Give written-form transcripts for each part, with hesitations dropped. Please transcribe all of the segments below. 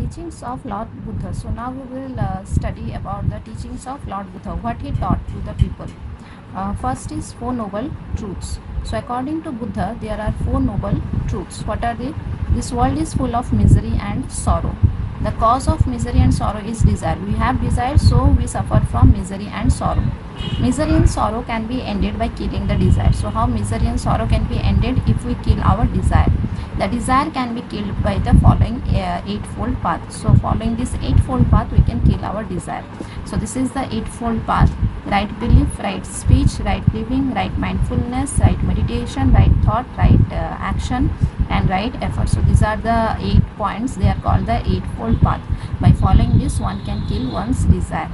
teachings of Lord Buddha. So now we will study about the teachings of Lord Buddha, what he taught to the people. First is Four Noble Truths. So according to Buddha, there are four noble truths. What are they? This world is full of misery and sorrow. The cause of misery and sorrow is desire. We have desire, so we suffer from misery and sorrow. Misery and sorrow can be ended by killing the desire. So how misery and sorrow can be ended? If we kill our desire. The desire can be killed by the following eightfold path. So following this eightfold path, we can kill our desire. So this is the eightfold path: right belief, right speech, right living, right mindfulness, right meditation, right thought, right action, and right effort. So these are the 8 points. They are called the eightfold path. By following this, one can kill one's desire.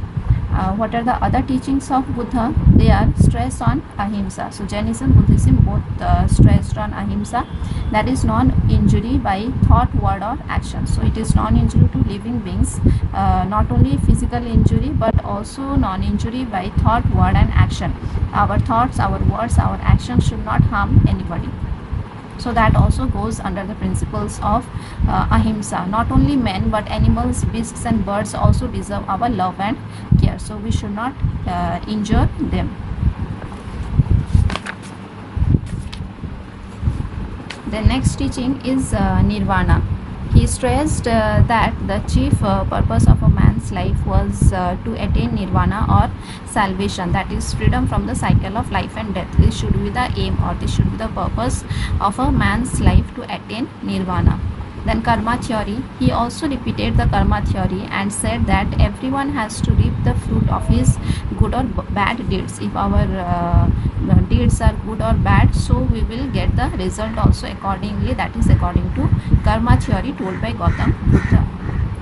What are the other teachings of Buddha? They are stress on ahimsa. So Jainism, Buddhism both stressed on ahimsa, that is non-injury by thought, word or action. So it is non-injury to living beings, not only physical injury but also non-injury by thought, word and action. Our thoughts, our words, our actions should not harm anybody. So that also goes under the principles of ahimsa. Not only men but animals, beasts and birds also deserve our love and care. So we should not injure them. The next teaching is nirvana. He stressed that the chief purpose of a man's life was to attain nirvana or salvation, that is freedom from the cycle of life and death. This should be the aim, or this should be the purpose of a man's life, to attain nirvana. Then karma theory. He also repeated the karma theory and said that everyone has to reap the fruit of his good or bad deeds. If our deeds are good or bad, so we will get the result also accordingly. That is according to karma theory told by Gautam Buddha.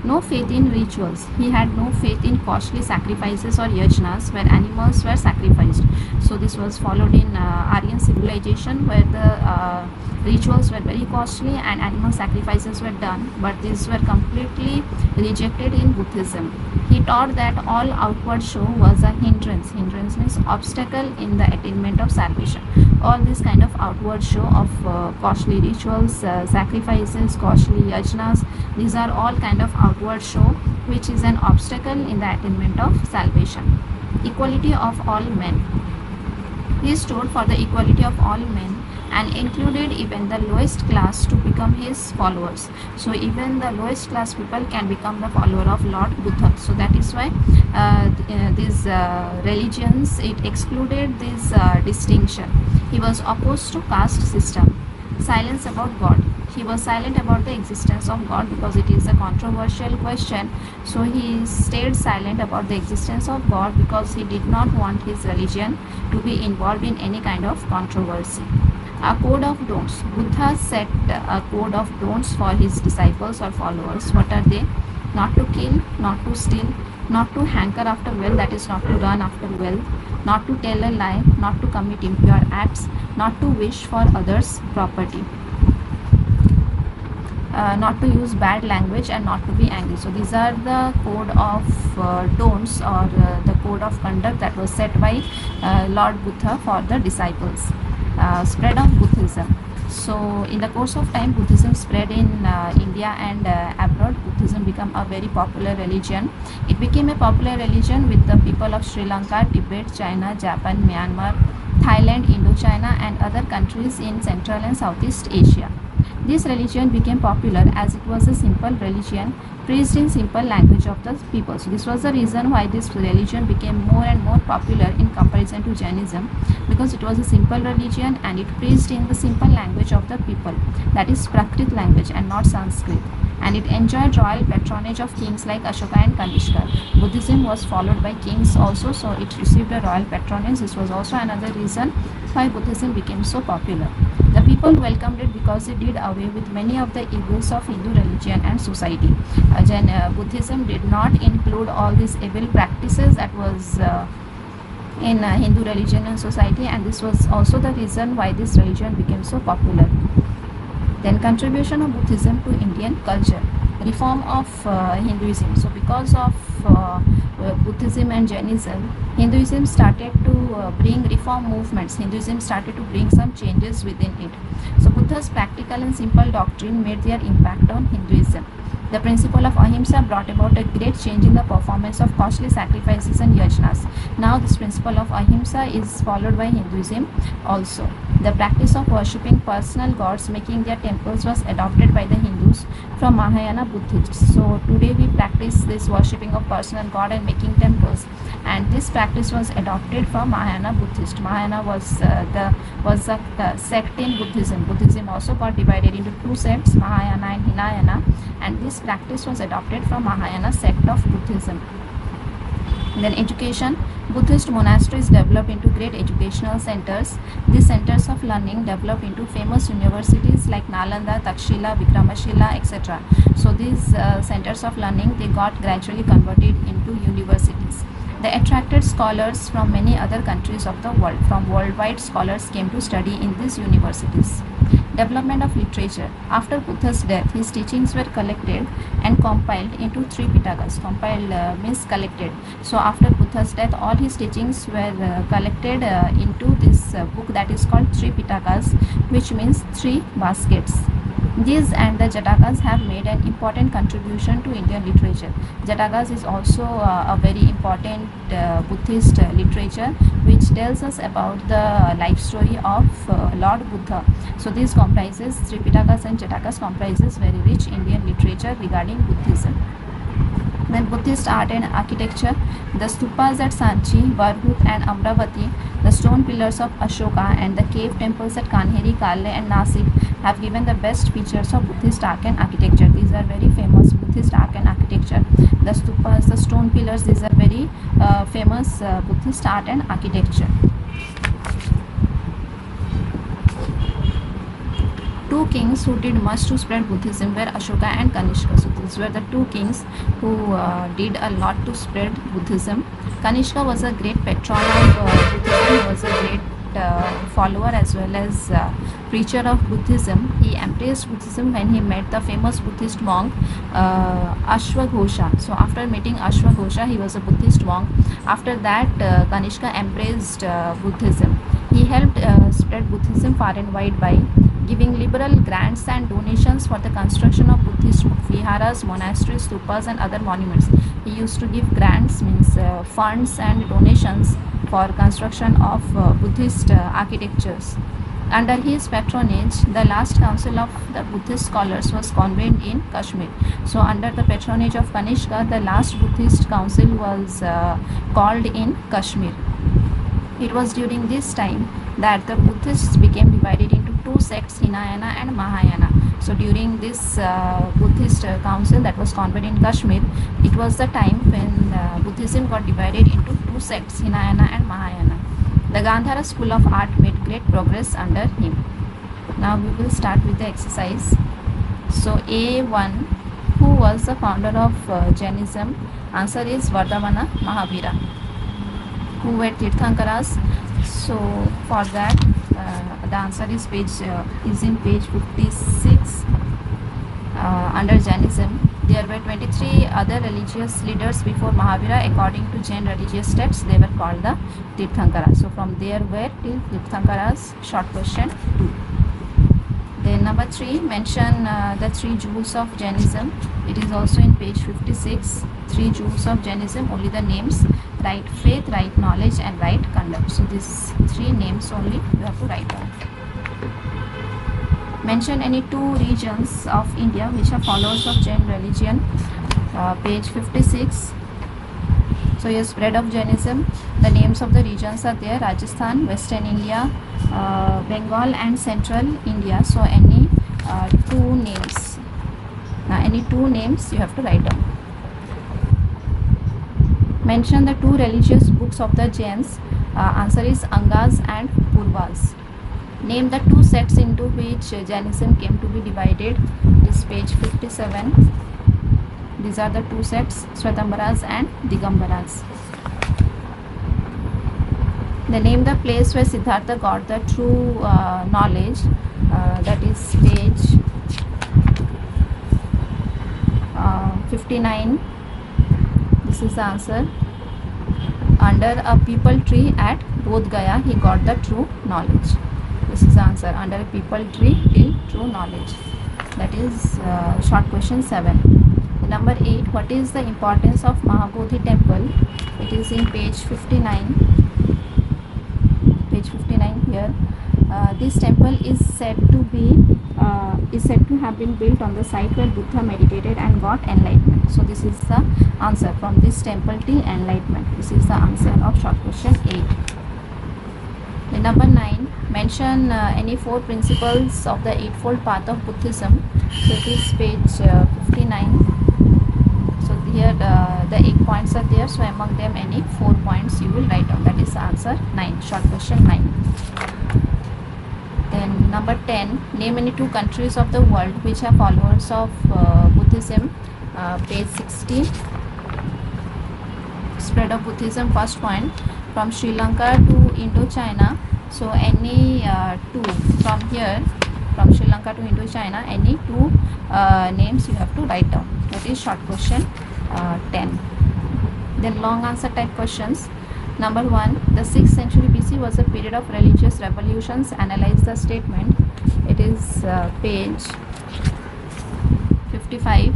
No faith in rituals. He had no faith in costly sacrifices or yajnas where animals were sacrificed. So this was followed in Aryan civilization, where the rituals were very costly and animal sacrifices were done, but these were completely rejected in Buddhism. He taught that all outward show was a hindrance. Hindrance means obstacle in the attainment of salvation. All this kind of outward show of costly rituals, sacrifices, costly yajnas, these are all kind of outward show which is an obstacle in the attainment of salvation. Equality of all men. He stood for the equality of all men and included even the lowest class to become his followers. So even the lowest class people can become the follower of Lord Buddha. So that is why these religions, it excluded this distinction. He was opposed to caste system. Silence about God. He was silent about the existence of God because it is a controversial question. So he stayed silent about the existence of God because he did not want his religion to be involved in any kind of controversy. A code of don'ts. Buddha set a code of don'ts for his disciples or followers. What are they? Not to kill, not to steal, not to hanker after wealth, that is not to run after wealth, not to tell a lie, not to commit impure acts, not to wish for others' property, not to use bad language, and not to be angry. So these are the code of don'ts, or the code of conduct that was set by Lord Buddha for the disciples. Spread of Buddhism. So in the course of time, Buddhism spread in India and abroad. Buddhism became a very popular religion. It became a popular religion with the people of Sri Lanka, Tibet, China, Japan, Myanmar, Thailand, Indochina and other countries in Central and Southeast Asia. This religion became popular as it was a simple religion preached in simple language of the people. So this was the reason why this religion became more and more popular in comparison to Jainism, because it was a simple religion and it preached in the simple language of the people, that is Prakrit language and not Sanskrit, and it enjoyed royal patronage of kings like Ashoka and Kanishka. Buddhism was followed by kings also, so it received a royal patronage. This was also another reason why Buddhism became so popular. The people welcomed it because it did away with many of the evils of Hindu religion and society. Buddhism did not include all these evil practices that was in Hindu religion and society, and this was also the reason why this religion became so popular. Then contribution of Buddhism to Indian culture. Reform of Hinduism. So because of Buddhism and Jainism, Hinduism started to bring reform movements. Hinduism started to bring some changes within it. So Buddha's practical and simple doctrine made their impact on Hinduism. The principle of ahimsa brought about a great change in the performance of costly sacrifices and yajnas. Now this principle of ahimsa is followed by Hinduism also. The practice of worshipping personal gods, making their temples, was adopted by the Hindus from Mahayana Buddhists. So today we practice this worshipping of personal god and making temples, and this practice was adopted from Mahayana Buddhist. Mahayana was the sect in Buddhism. Buddhism also got divided into two sects, Mahayana and Hinayana, and this practice was adopted from Mahayana sect of Buddhism. Then education. Buddhist monasteries developed into great educational centers. These centers of learning developed into famous universities like Nalanda, Takshila, Vikramashila, etc. So these centers of learning, they got gradually converted into universities. They attracted scholars from many other countries of the world. From worldwide, scholars came to study in these universities. Development of literature. After Buddha's death, his teachings were collected and compiled into three Pitakas. Compiled means collected. So after Buddha's death, all his teachings were collected into this book that is called three Pitakas, which means three baskets. These and the Jatakas have made an important contribution to Indian literature. Jatakas is also a very important Buddhist literature which tells us about the life story of Lord Buddha. So this comprises, Tripitakas and Jatakas comprises very rich Indian literature regarding Buddhism. Then Buddhist art and architecture. The stupas at Sanchi, Barhut and Amravati, the stone pillars of Ashoka and the cave temples at Kanheri, Kalle and Nasik have given the best features of Buddhist art and architecture. These are very famous Buddhist art and architecture. The stupas, the stone pillars, these are very famous Buddhist art and architecture. Two kings who did much to spread Buddhism were Ashoka and Kanishka. So these were the two kings who did a lot to spread Buddhism. Kanishka was a great patron of Buddhism. He was a great follower as well as preacher of Buddhism. He embraced Buddhism when he met the famous Buddhist monk Ashwaghosha. So after meeting Ashwaghosha, he was a Buddhist monk. After that, Kanishka embraced Buddhism. He helped spread Buddhism far and wide by giving liberal grants and donations for the construction of Buddhist viharas, monasteries, stupas and other monuments. He used to give grants, means funds and donations for construction of Buddhist architectures. Under his patronage, the last council of the Buddhist scholars was convened in Kashmir. So under the patronage of Kanishka, the last Buddhist council was called in Kashmir. It was during this time that the Buddhists became divided into two sects, Hinayana and Mahayana. So during this Buddhist council that was convened in Kashmir, it was the time when Buddhism got divided into two sects, Hinayana and Mahayana. The Gandhara school of art made great progress under him. Now we will start with the exercise. So A1, who was the founder of Jainism? Answer is Vardhamana Mahavira. Who were Tirthankaras? So for that, the answer is in page 56. Under Jainism, there were 23 other religious leaders before Mahavira. According to Jain religious texts, they were called the Tirthankaras. So from there were till Tirthankaras. Short question 2. Then number 3, mention the 3 jewels of Jainism. It is also in page 56. 3 jewels of Jainism, only the names: right faith, right knowledge and right conduct. So these 3 names only you have to write down. Mention any 2 regions of India which are followers of Jain religion. Page 56. So your spread of Jainism, the names of the regions are there: Rajasthan, Western India, Bengal and Central India. So any 2 names. Any 2 names you have to write down. Mention the 2 religious books of the Jains. Answer is Angas and Purvas. Name the 2 sects into which Jainism came to be divided. This page 57. These are the 2 sects, Swatambaras and Digambaras. They name the place where Siddhartha got the true knowledge. That is page 59. This is the answer. Under a peepal tree at Bodh Gaya, he got the true knowledge. This is the answer. Under a peepal tree till true knowledge. That is short question 7. Number 8, what is the importance of Mahabodhi temple? It is in page 59. Page 59 here. This temple is said to have been built on the site where Buddha meditated and got enlightenment. So this is the answer, from this temple till enlightenment. This is the answer of short question 8. Then number 9, mention any 4 principles of the Eightfold Path of Buddhism. So it is page 59. So here the 8 points are there. So among them any 4 points you will write down. That is the answer 9. Short question 9. Then number 10, name any 2 countries of the world which are followers of Buddhism. Page 16. Spread of Buddhism, first point, from Sri Lanka to Indochina. So any 2 from here, from Sri Lanka to Indochina, any 2 names you have to write down. That is short question 10. Then long answer type questions. Number 1, the 6th century BC was a period of religious revolutions. Analyze the statement. It is page 55.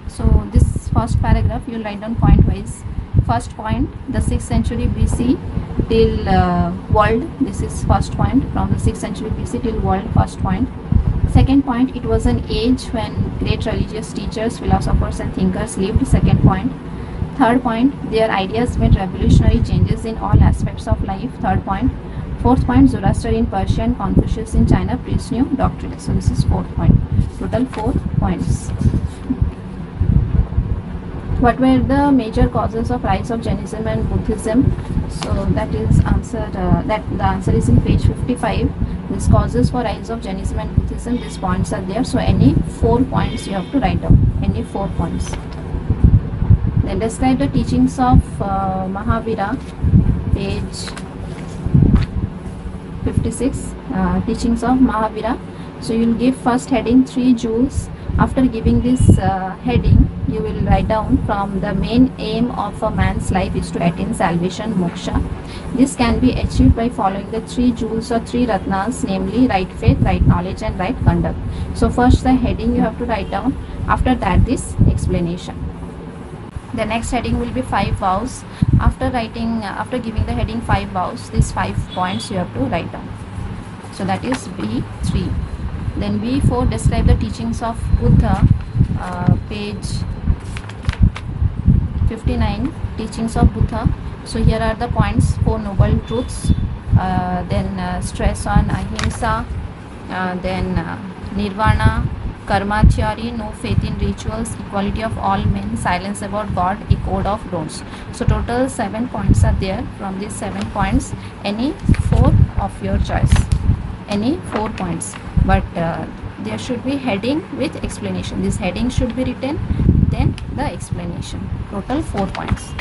So this first paragraph you will write down point wise. First point, the 6th century BC till world. This is first point, from the 6th century BC till world, first point. Second point, it was an age when great religious teachers, philosophers and thinkers lived. Second point. Third point, their ideas made revolutionary changes in all aspects of life. Third point. Fourth point, Zoroaster in Persia and Confucius in China preached new doctrine. So this is fourth point. Total 4 points. What were the major causes of rise of Jainism and Buddhism? So that is answered. The answer is in page 55. These causes for rise of Jainism and Buddhism. These points are there. So any 4 points you have to write down. Any 4 points. Then describe the teachings of Mahavira. Page 56. Teachings of Mahavira. So you will give first heading 3 jewels. After giving this heading, you will write down, from the main aim of a man's life is to attain salvation, moksha. This can be achieved by following the 3 jewels or 3 ratnas, namely right faith, right knowledge and right conduct. So first the heading you have to write down. After that this explanation. The next heading will be 5 vows. After giving the heading 5 vows, these 5 points you have to write down. So that is B3. Then B4, describe the teachings of Buddha. Page 59, teachings of Buddha. So here are the points: 4 noble truths, then stress on ahimsa, then nirvana, karma theory, no faith in rituals, equality of all men, silence about God, a code of don'ts. So total 7 points are there. From these 7 points, any 4 of your choice. Any 4 points. But there should be heading with explanation. This heading should be written, then the explanation. Total 4 points.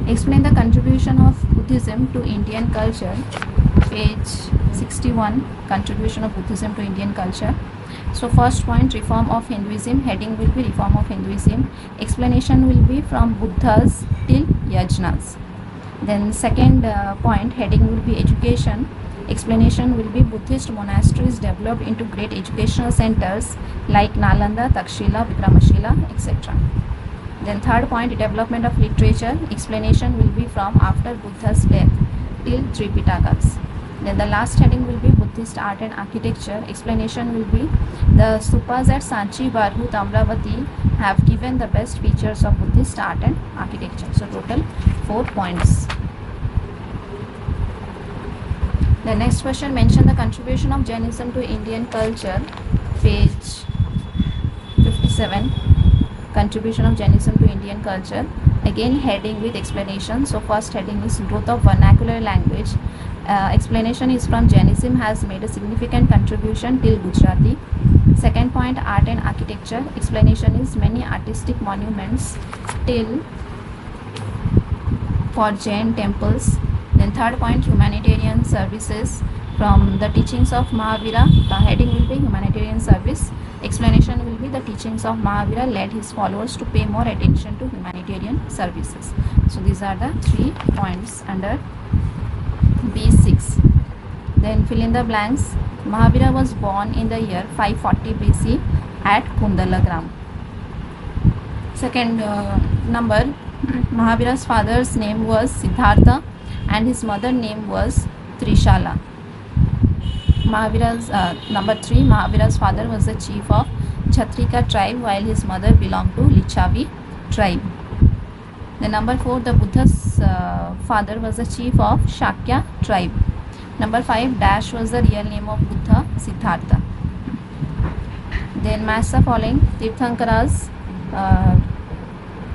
Explain the contribution of Buddhism to Indian culture. Page 61, contribution of Buddhism to Indian culture. So first point, reform of Hinduism. Heading will be reform of Hinduism. Explanation will be from Buddhas till Yajnas. Then second point, heading will be education. Explanation will be Buddhist monasteries developed into great educational centers like Nalanda, Takshila, Vikramashila, etc. Then third point, development of literature. Explanation will be from after Buddha's death till Tripitakas. Then the last heading will be Buddhist art and architecture. Explanation will be the stupas at Sanchi, Barhut, Amravati have given the best features of Buddhist art and architecture. So total 4 points. The next question, mention the contribution of Jainism to Indian culture. Page 57, contribution of Jainism to Indian culture. Again heading with explanation. So first heading is growth of vernacular language. Explanation is from Jainism has made a significant contribution till Gujarati. Second point, art and architecture. Explanation is many artistic monuments till for Jain temples. Then third point, humanitarian services. From the teachings of Mahavira, the heading will be humanitarian service. Explanation will be the teachings of Mahavira led his followers to pay more attention to humanitarian services. So these are the 3 points under B6. Then fill in the blanks. Mahavira was born in the year 540 BC at Kundalagram. Second number, Mahavira's father's name was Siddhartha and his mother name was Trishala. Mahavira's number 3, Mahavira's father was the chief of Kshatrika tribe while his mother belonged to Lichavi tribe. The number 4, the Buddha's father was the chief of Shakya tribe. Number 5, Dash was the real name of Buddha, Siddhartha. Then match the following. Tirthankaras,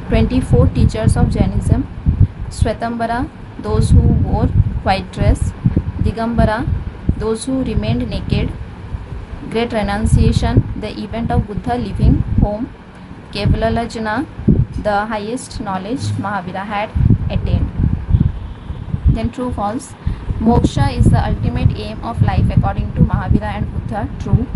24 teachers of Jainism. Swetambara, those who wore white dress. Digambara, those who remained naked. Great Renunciation, the event of Buddha leaving home. Kevalalajana, the highest knowledge Mahavira had attained. Then true false. Moksha is the ultimate aim of life according to Mahavira and Buddha. True.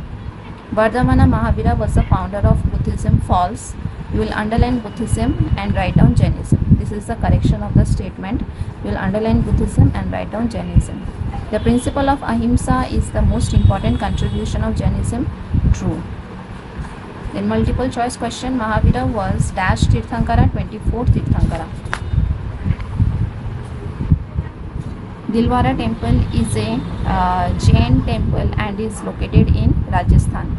Vardhamana Mahavira was the founder of Buddhism. False. You will underline Buddhism and write down Jainism. This is the correction of the statement. You will underline Buddhism and write down Jainism. The principle of Ahimsa is the most important contribution of Jainism. True. Then multiple choice question. Mahavira was Dash Tirthankara, 24th Tirthankara. Dilwara temple is a Jain temple and is located in Rajasthan.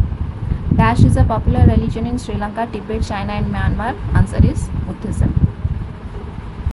Dash is a popular religion in Sri Lanka, Tibet, China and Myanmar. Answer is Buddhism.